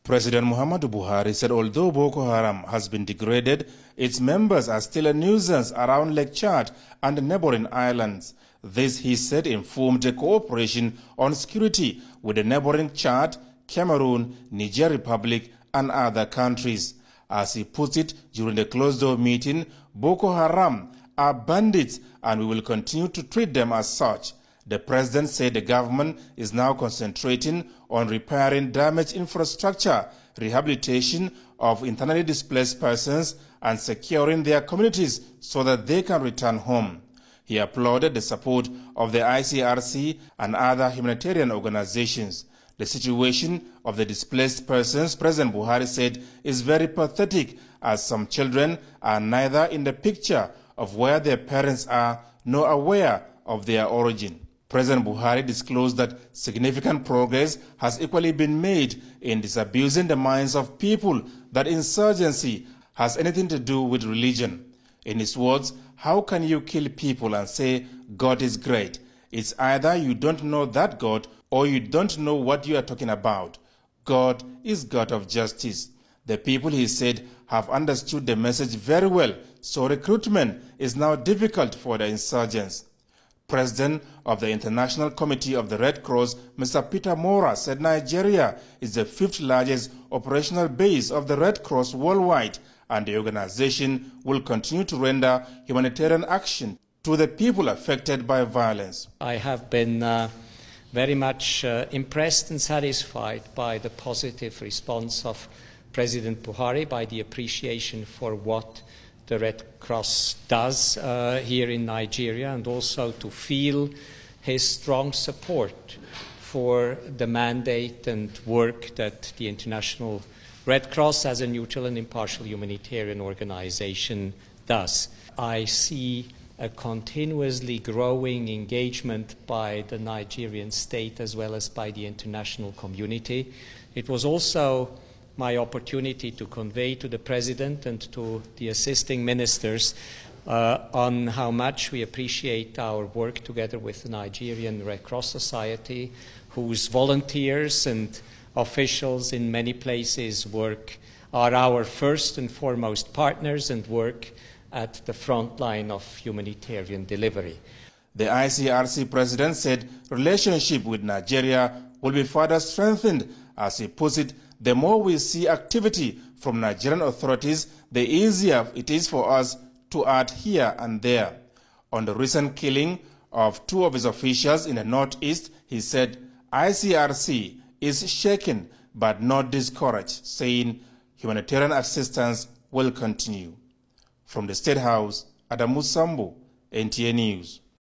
President Muhammadu Buhari said although Boko Haram has been degraded, its members are still a nuisance around Lake Chad and the neighboring islands. This, he said, informed a cooperation on security with the neighboring Chad, Cameroon, Niger Republic and other countries. As he put it during the closed-door meeting, Boko Haram are bandits and we will continue to treat them as such. The president said the government is now concentrating on repairing damaged infrastructure, rehabilitation of internally displaced persons, and securing their communities so that they can return home. He applauded the support of the ICRC and other humanitarian organizations. The situation of the displaced persons, President Buhari said, is very pathetic, as some children are neither in the picture of where their parents are nor aware of their origin. President Buhari disclosed that significant progress has equally been made in disabusing the minds of people that insurgency has anything to do with religion. In his words, how can you kill people and say God is great? It's either you don't know that God or you don't know what you are talking about. God is God of justice. The people, he said, have understood the message very well, so recruitment is now difficult for the insurgents. President of the International Committee of the Red Cross, Mr. Peter MAURER, said Nigeria is the 5th largest operational base of the Red Cross worldwide, and the organization will continue to render humanitarian action to the people affected by violence. I have been very much impressed and satisfied by the positive response of President Buhari, by the appreciation for what the Red Cross does here in Nigeria, and also to feel his strong support for the mandate and work that the International Red Cross as a neutral and impartial humanitarian organization does. I see a continuously growing engagement by the Nigerian state as well as by the international community. It was also my opportunity to convey to the President and to the assisting ministers on how much we appreciate our work together with the Nigerian Red Cross Society, whose volunteers and officials in many places are our first and foremost partners and work at the front line of humanitarian delivery. The ICRC president said relationship with Nigeria will be further strengthened. As he puts it, the more we see activity from Nigerian authorities, the easier it is for us to add here and there. On the recent killing of 2 of his officials in the northeast, he said ICRC is shaken but not discouraged, saying humanitarian assistance will continue. From the State House, Adamu Sambo, NTA News.